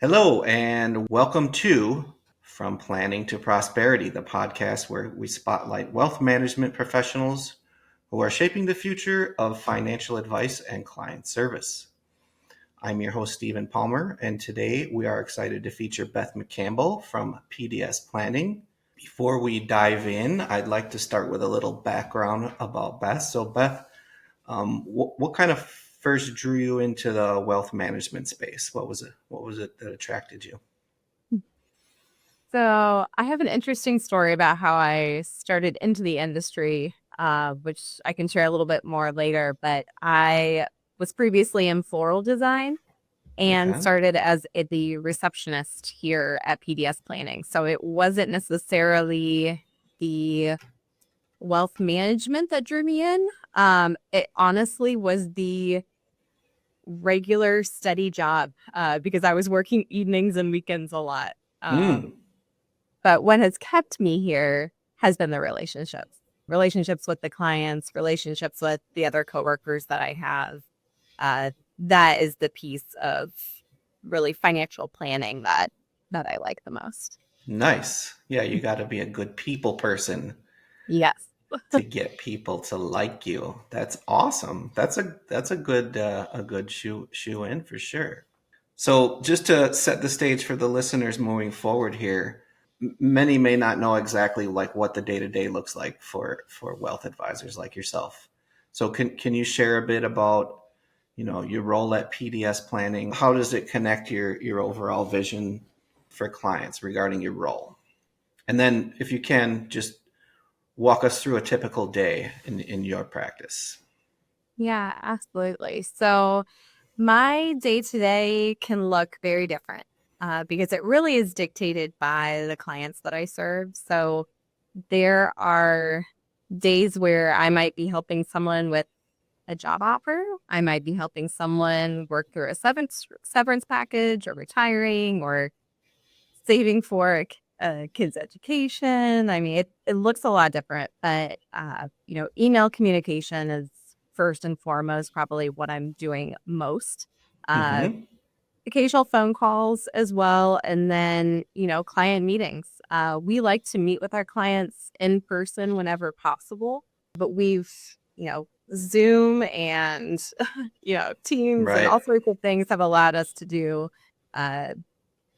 Hello, and welcome to From Planning to Prosperity, the podcast where we spotlight wealth management professionals who are shaping the future of financial advice and client service. I'm your host, Stephen Palmer, and today we are excited to feature Beth McCampbell from PDS Planning. Before we dive in, I'd like to start with a little background about Beth. So, Beth, what kind of first drew you into the wealth management space? What was it? What was it that attracted you? So I have an interesting story about how I started into the industry, which I can share a little bit more later. But I was previously in floral design and Okay. started as the receptionist here at PDS Planning. So it wasn't necessarily the wealth management that drew me in. It honestly was the regular steady job because I was working evenings and weekends a lot. Mm, But what has kept me here has been the relationships with the clients, relationships with the other coworkers that I have. Uh, that is the piece of really financial planning that I like the most. nice. Yeah, you got to be a good people person Yes. to get people to like you. That's awesome. That's a good shoe in for sure. So, just to set the stage for the listeners moving forward here, many may not know exactly like what the day to day looks like for wealth advisors like yourself. So, can you share a bit about your role at PDS Planning? How does it connect your overall vision for clients regarding your role? And then, if you can, just walk us through a typical day in your practice. Yeah, absolutely. So my day to day can look very different because it really is dictated by the clients that I serve. So there are days where I might be helping someone with a job offer. I might be helping someone work through a severance package or retiring or saving for a kid's education. I mean, it looks a lot different, but email communication is first and foremost probably what I'm doing most. Uh, Mm-hmm. Occasional phone calls as well, and then client meetings. We like to meet with our clients in person whenever possible, but we've Zoom and Teams and Right. all sorts of things have allowed us to do uh,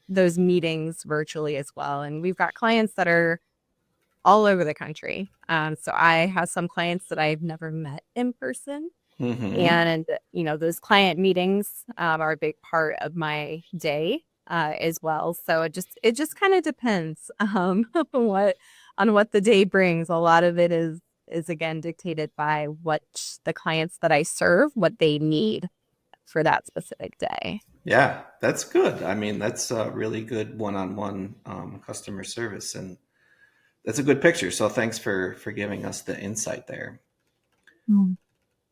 those meetings virtually as well. And we've got clients that are all over the country. So I have some clients that I've never met in person. Mm-hmm. And, those client meetings are a big part of my day as well. So it just kind of depends on what the day brings. A lot of it is again dictated by what the clients that I serve, what they need for that specific day. Yeah, that's good. I mean, that's a really good one-on-one customer service, and that's a good picture. So thanks for giving us the insight there.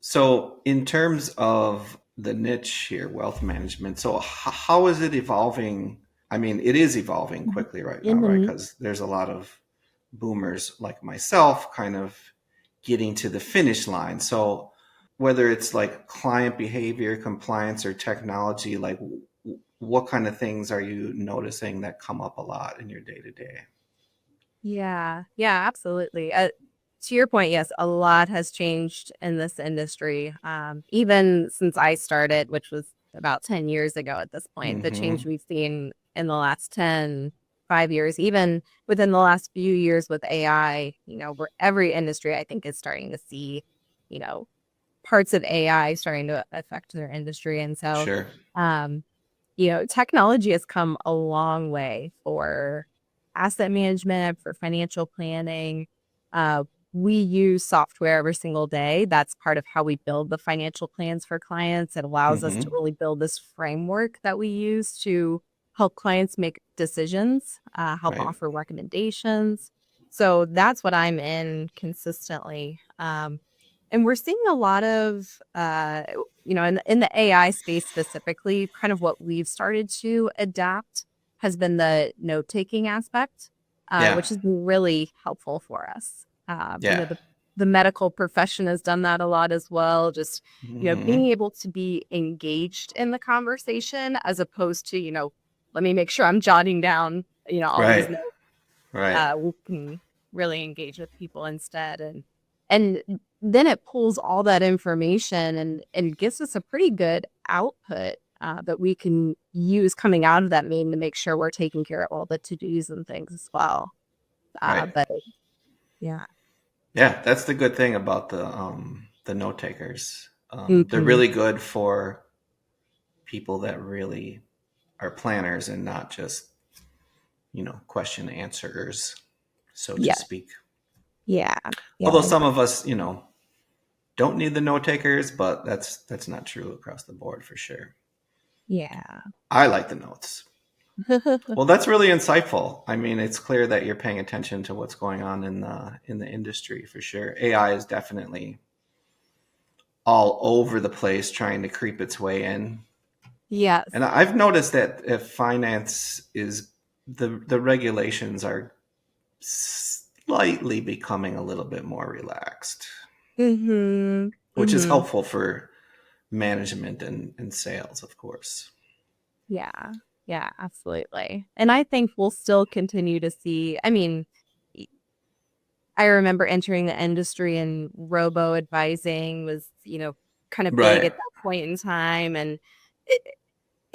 So in terms of the niche here, wealth management, so how is it evolving? I mean, it is evolving quickly right now, right? Mm-hmm. Because there's a lot of boomers like myself kind of getting to the finish line. So whether it's like client behavior, compliance, or technology, like what kind of things are you noticing that come up a lot in your day to day? Yeah, yeah, absolutely. To your point, yes, a lot has changed in this industry. Even since I started, which was about 10 years ago at this point, the change Mm-hmm. we've seen in the last 5 years, even within the last few years with AI, where every industry I think is starting to see, you know, parts of AI starting to affect their industry. And so, Sure. um, technology has come a long way for asset management, for financial planning. Uh, we use software every single day. That's part of how we build the financial plans for clients. It allows us to Mm-hmm. really build this framework that we use to help clients make decisions, help Right. offer recommendations. So that's what I'm in consistently. And we're seeing a lot of, in the AI space specifically, kind of what we've started to adapt has been the note taking aspect, Yeah. which has been really helpful for us. Yeah. The medical profession has done that a lot as well. Just, being Mm-hmm. able to be engaged in the conversation as opposed to, let me make sure I'm jotting down, all these Right. notes. Right. We can really engage with people instead. And then it pulls all that information and gives us a pretty good output that we can use coming out of that meeting to make sure we're taking care of all the to-dos and things as well. Right. But yeah. Yeah, that's the good thing about the note takers. They're Hmm. really good for people that really are planners and not just, question answerers, so to Yeah. speak. Yeah. Although Yeah. some of us, don't need the note takers, but that's not true across the board for sure. Yeah. I like the notes. Well, that's really insightful. I mean, it's clear that you're paying attention to what's going on in the industry for sure. AI is definitely all over the place trying to creep its way in. Yes. And I've noticed that if finance is the regulations are slightly becoming a little bit more relaxed, Hmm. which is Hmm. helpful for management and sales, of course. Yeah. Yeah, absolutely. And I think we'll still continue to see, I mean, I remember entering the industry and robo advising was, kind of big Right. at that point in time. And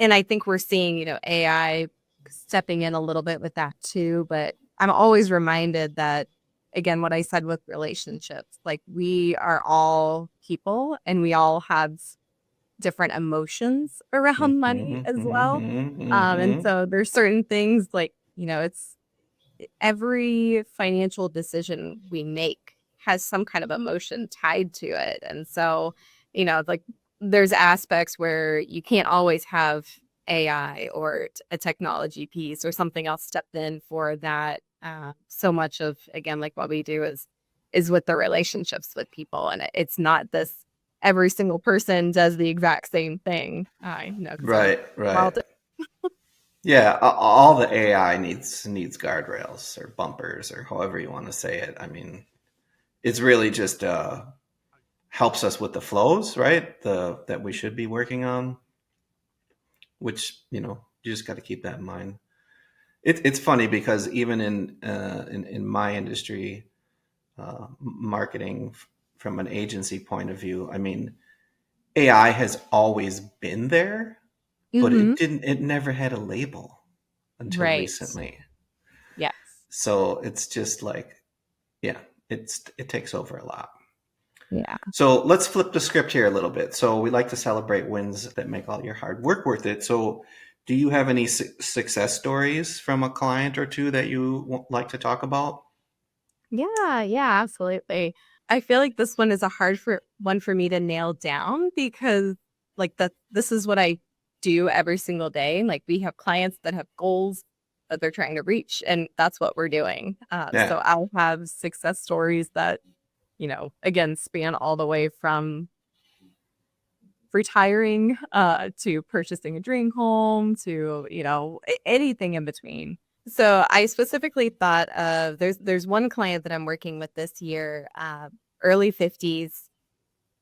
I think we're seeing, AI stepping in a little bit with that too. But I'm always reminded that, again, what I said with relationships, like we are all people and we all have different emotions around money Mm-hmm, as well. mm-hmm, And mm-hmm. so there's certain things like, it's every financial decision we make has some kind of emotion tied to it. And so, like there's aspects where you can't always have AI or a technology piece or something else stepped in for that. So much of, again, like what we do is with the relationships with people. And it's not this every single person does the exact same thing. Because Right, we're all right. Yeah, all the AI needs guardrails or bumpers or however you want to say it. I mean, it's really just helps us with the flows, right? The that we should be working on, which you just got to keep that in mind. It's funny because even in my industry, marketing from an agency point of view, I mean, AI has always been there, but hmm it never had a label until Right. recently. Yes. So it's just like, yeah, it takes over a lot. Yeah. So let's flip the script here a little bit. So we like to celebrate wins that make all your hard work worth it. So do you have any success stories from a client or two that you like to talk about? Yeah, yeah, absolutely. I feel like this one is a hard for one for me to nail down because like this is what I do every single day. Like we have clients that have goals that they're trying to reach, and that's what we're doing. Yeah. So I'll have success stories that, again, span all the way from retiring to purchasing a dream home to, anything in between. So I specifically thought of there's one client that I'm working with this year, early 50s,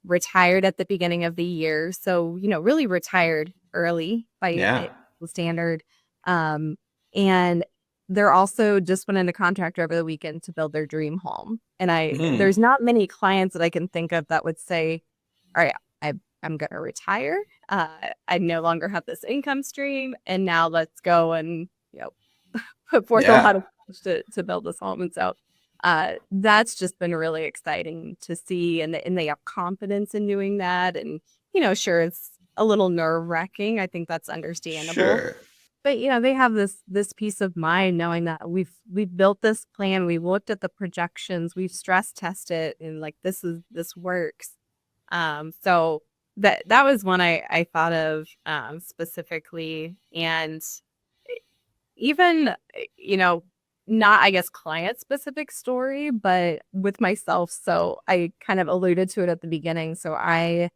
retired at the beginning of the year. So, really retired early by Yeah. standard. Um, and they're also just went into contract over the weekend to build their dream home. And Hmm. there's not many clients that I can think of that would say, all right, I'm going to retire. I no longer have this income stream. And now let's go and, put forth a Yeah. lot of cash to build this home. And so that's just been really exciting to see. And they have confidence in doing that. And, sure, it's a little nerve wracking. I think that's understandable. Sure. But they have this peace of mind knowing that we've built this plan, we've looked at the projections, we've stress tested, and like this works. So that was one I thought of specifically, and even not I guess client specific story, but with myself. So I kind of alluded to it at the beginning. So I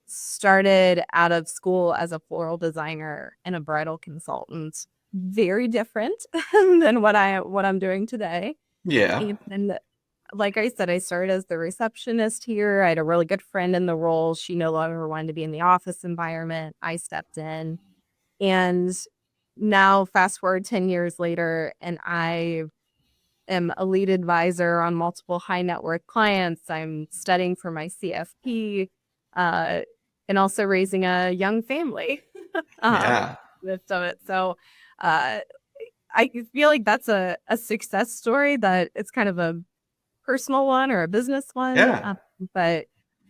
started out of school as a floral designer and a bridal consultant. Very different than what I'm doing today. Yeah. And like I said, I started as the receptionist here. I had a really good friend in the role. She no longer wanted to be in the office environment. I stepped in. And now fast forward 10 years later, and I am a lead advisor on multiple high net worth clients. I'm studying for my CFP, uh, and also raising a young family um, Yeah. midst of it. So uh, I feel like that's a success story that it's kind of a personal one or a business one, Yeah. but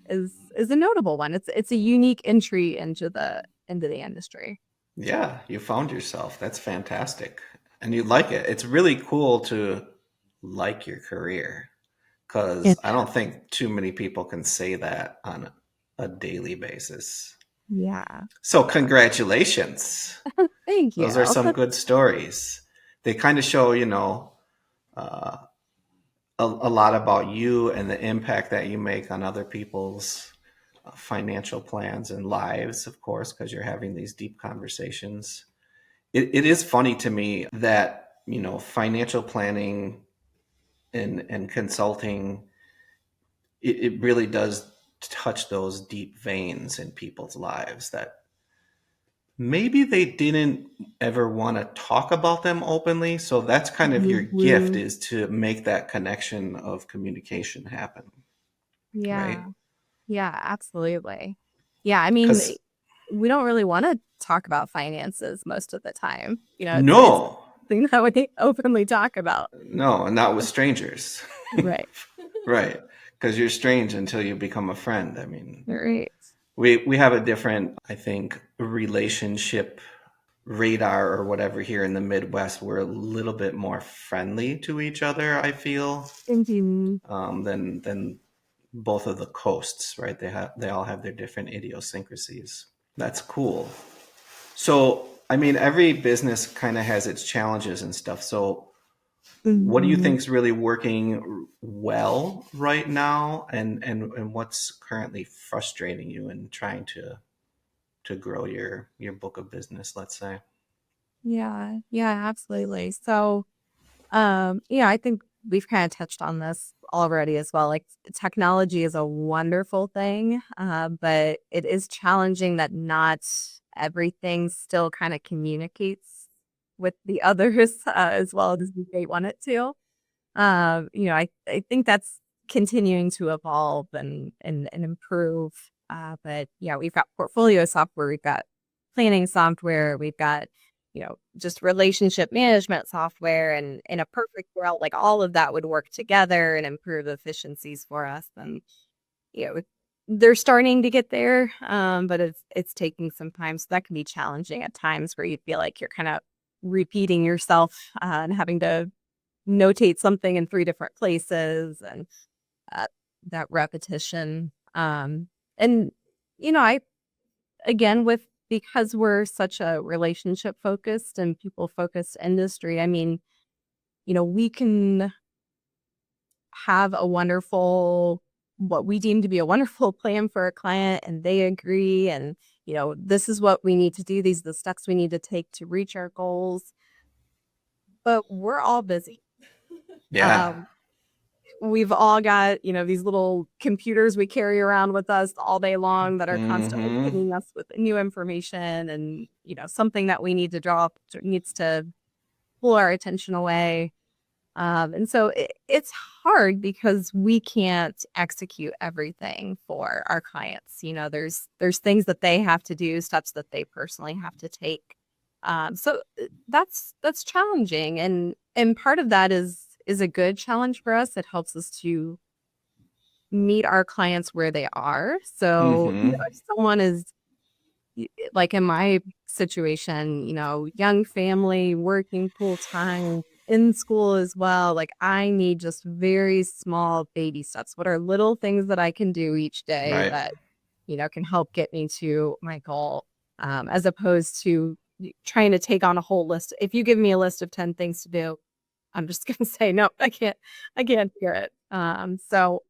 is a notable one. It's a unique entry into the industry. Yeah. You found yourself. That's fantastic. And you like it. It's really cool to like your career because It, I don't think too many people can say that on a daily basis. yeah, So, yeah. congratulations. Thank you. Those are some good stories. They kind of show, uh, a lot about you and the impact that you make on other people's financial plans and lives, of course, because you're having these deep conversations. It is funny to me that, financial planning and consulting, it really does touch those deep veins in people's lives that maybe they didn't ever want to talk about them openly. So that's kind of your gift, Mhm. is to make that connection of communication happen, right? Yeah. Yeah, absolutely. Yeah, I mean, Because we don't really want to talk about finances most of the time. It's no, something that we openly talk about. no, not with strangers. Right. Right. Because you're strange until you become a friend. I mean, Right. we have a different, I think, relationship radar or whatever here in the Midwest. We're a little bit more friendly to each other, I feel, Indeed. than both of the coasts, right? They all have their different idiosyncrasies. That's cool. So, I mean, every business kind of has its challenges and stuff. So, what do you Mhm. think is really working well right now, and what's currently frustrating you in trying to grow your book of business, let's say? Yeah, yeah, absolutely. So, I think we've kind of touched on this already as well. Like technology is a wonderful thing, but it is challenging that not everything still kind of communicates with the others as well as we may want it to. I think that's continuing to evolve and improve. But yeah, we've got portfolio software, we've got planning software, we've got, just relationship management software, and in a perfect world, like all of that would work together and improve efficiencies for us. And they're starting to get there, but it's taking some time. So that can be challenging at times where you feel like you're kind of repeating yourself and having to notate something in 3 different places and, uh, that repetition, and, I again, because we're such a relationship focused and people focused industry, I mean, we can have a wonderful what we deem to be a wonderful plan for a client, and they agree, and, this is what we need to do, these are the steps we need to take to reach our goals, but we're all busy. Yeah. Um We've all got, these little computers we carry around with us all day long that are constantly Mm-hmm. pinging us with new information and, something that we need to draw needs to pull our attention away. And so it's hard because we can't execute everything for our clients. There's things that they have to do, steps that they personally have to take. So that's challenging, and part of that is a good challenge for us. It helps us to meet our clients where they are. So, Mm-hmm. if someone is like in my situation, young family, working full time, in school as well, like I need just very small baby steps. What are little things that I can do each day Right. that, can help get me to my goal, as opposed to trying to take on a whole list. If you give me a list of 10 things to do, I'm just gonna say, no, I can't hear it. So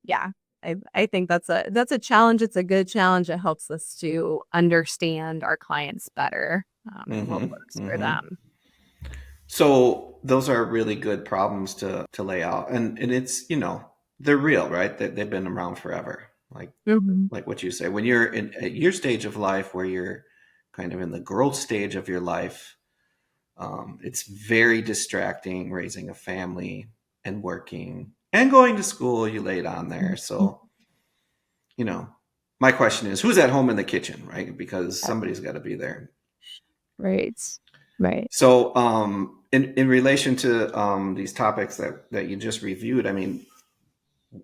yeah, I think that's a challenge. It's a good challenge. It helps us to understand our clients better, and what Mm-hmm. works for Mm-hmm. them. So those are really good problems to lay out, and it's, they're real, right? They've been around forever. Mhm. Like what you say, when you're at your stage of life, where you're kind of in the growth stage of your life, It's very distracting raising a family and working and going to school. You laid on there. Mhm. So, you know, my question is who's at home in the kitchen, right? Because somebody's got to be there. Right. Right. So, in relation to these topics that you just reviewed, I mean,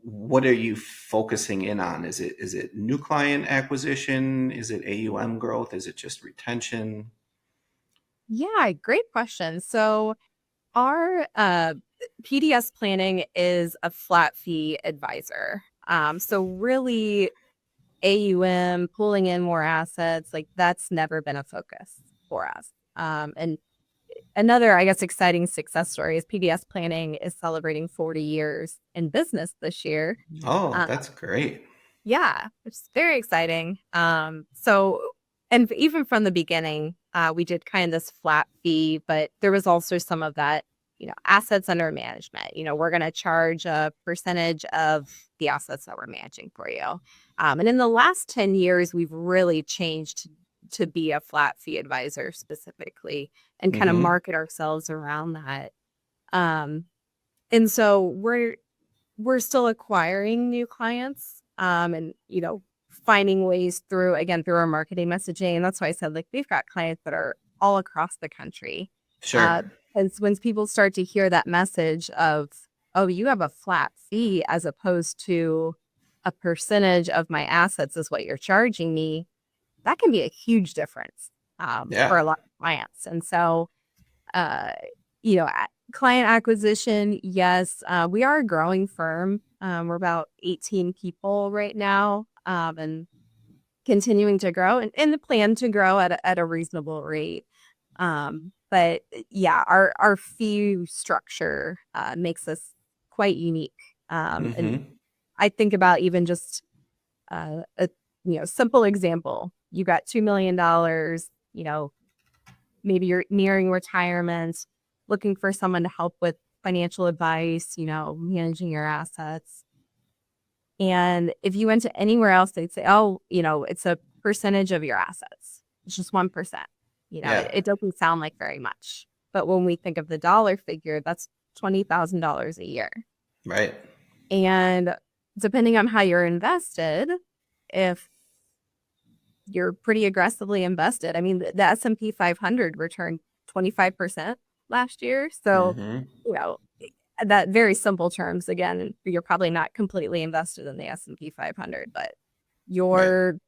what are you focusing in on? Is it new client acquisition? Is it AUM growth? Is it just retention? Yeah, great question. So our PDS planning is a flat fee advisor. So really AUM, pulling in more assets, like that's never been a focus for us. And another, I guess, exciting success story is PDS planning is celebrating 40 years in business this year. Oh, Uh, that's great. yeah, it's very exciting. And even from the beginning, we did kind of this flat fee, but there was also some of that, assets under management. We're going to charge a percentage of the assets that we're managing for you. And in the last 10 years, we've really changed to be a flat fee advisor specifically and kind of Mm-hmm. market ourselves around that. Um, and so we're still acquiring new clients, and finding ways through our marketing messaging. And that's why I said, like, we've got clients that are all across the country. Sure. And when people start to hear that message of, oh, you have a flat fee as opposed to a percentage of my assets is what you're charging me, that can be a huge difference, for Yeah. a lot of clients. And so uh, client acquisition, yes, we are a growing firm. We're about 18 people right now, and continuing to grow and the plan to grow at a reasonable rate. But yeah, our fee structure makes us quite unique. And Mm-hmm. I think about even just a simple example. You got $2 million, maybe you're nearing retirement, looking for someone to help with financial advice, managing your assets. And if you went to anywhere else, they'd say, oh, it's a percentage of your assets. It's just 1%. Yeah. It doesn't sound like very much. But when we think of the dollar figure, that's $20,000 a year. Right. And depending on how you're invested, if you're pretty aggressively invested. I mean, the S&P 500 returned 25% last year. So, Mm-hmm. you know, that very simple terms, again, you're probably not completely invested in the S&P 500, but Right. your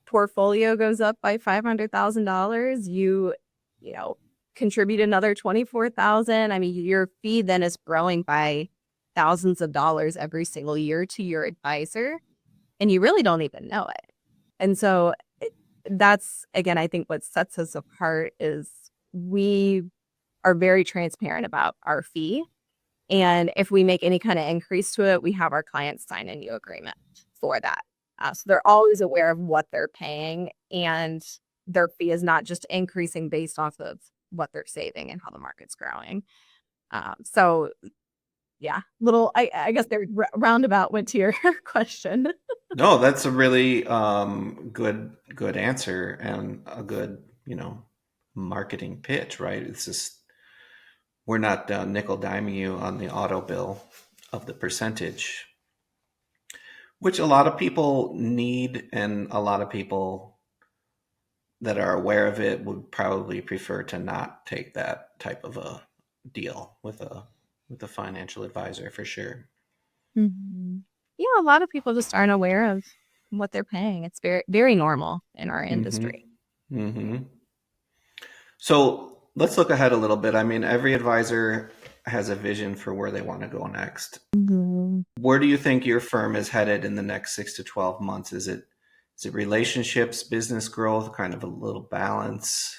portfolio goes up by $500,000, you know, contribute another 24,000. I mean, your fee then is growing by thousands of dollars every single year to your advisor, and you really don't even know it. And so that's again, I think what sets us apart is we are very transparent about our fee. And if we make any kind of increase to it, we have our clients sign a new agreement for that. So they're always aware of what they're paying, and their fee is not just increasing based off of what they're saving and how the market's growing. So yeah, I guess they're roundabout went to your question. No, that's a really good answer and a good, marketing pitch, right? It's just we're not nickel diming you on the auto bill of the percentage, which a lot of people need, and a lot of people that are aware of it would probably prefer to not take that type of a deal with a financial advisor for sure. Mhm. Yeah, a lot of people just aren't aware of what they're paying. It's very, very normal in our Mm-hmm. industry. Mm-hmm. So let's look ahead a little bit. I mean, every advisor has a vision for where they want to go next. Mhm. Where do you think your firm is headed in the next 6 to 12 months? Is it relationships, business growth, kind of a little balance?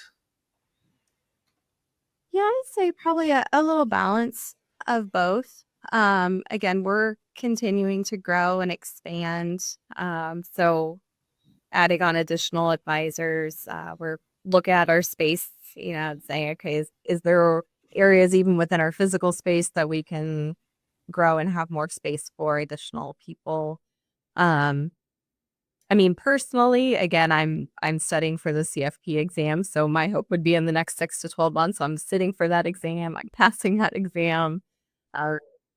Yeah, I'd say probably a little balance of both. Again, we're continuing to grow and expand. So adding on additional advisors, we're looking at our space, and saying, okay, is there areas even within our physical space that we can grow and have more space for additional people? Um, I mean, personally, again, I'm studying for the CFP exam, so my hope would be in the next 6 to 12 months, I'm sitting for that exam, I'm passing that exam, uh,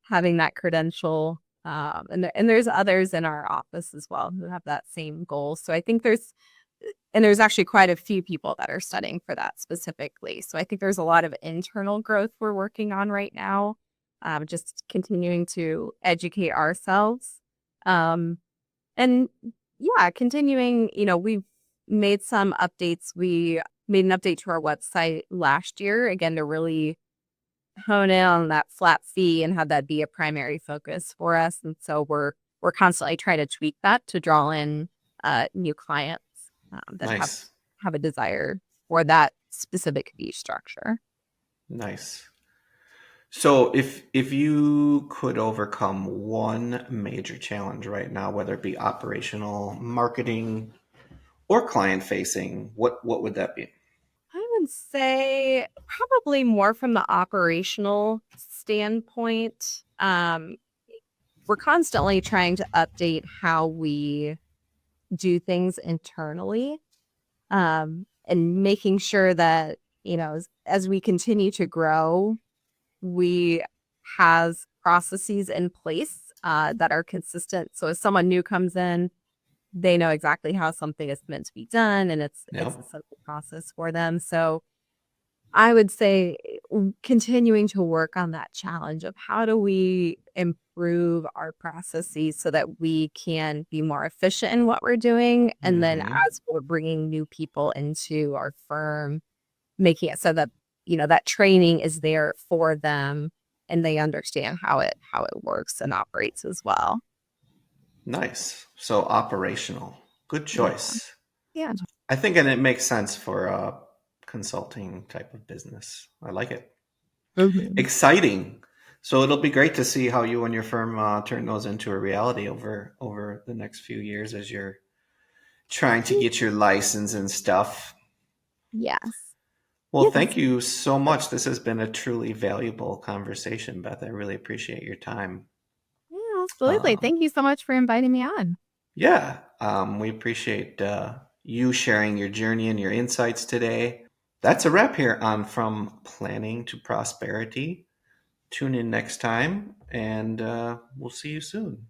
having that credential. And there's others in our office as well who have that same goal. So I think there's actually quite a few people that are studying for that specifically. So I think there's a lot of internal growth we're working on right now, just continuing to educate ourselves. Um, and yeah, continuing, we've made some updates. We made an update to our website last year, again, to really hone in on that flat fee and have that be a primary focus for us. And so we're constantly trying to tweak that to draw in new clients that Nice. have a desire for that specific fee structure. Nice. So if you could overcome one major challenge right now, whether it be operational, marketing, or client facing, what would that be? I would say probably more from the operational standpoint. We're constantly trying to update how we do things internally, and making sure that, as we continue to grow, we has processes in place that are consistent. So if someone new comes in, they know exactly how something is meant to be done, and it's a Yep. simple process for them. So I would say continuing to work on that challenge of how do we improve our processes so that we can be more efficient in what we're doing. And then Hmm. as we're bringing new people into our firm, making it so that, that training is there for them and they understand how it works and operates as well. Nice. So operational. Good Yeah. choice. Yeah. I think, and it makes sense for a consulting type of business. I like it. Mhm. Exciting. So it'll be great to see how you and your firm turn those into a reality over the next few years as you're trying to get your license and stuff. Yes. Well, Yes. thank you so much. This has been a truly valuable conversation, Beth. I really appreciate your time. Yeah, absolutely. Um, Thank you so much for inviting me on. yeah, we appreciate you sharing your journey and your insights today. That's a wrap here on From Planning to Prosperity. Tune in next time, and we'll see you soon.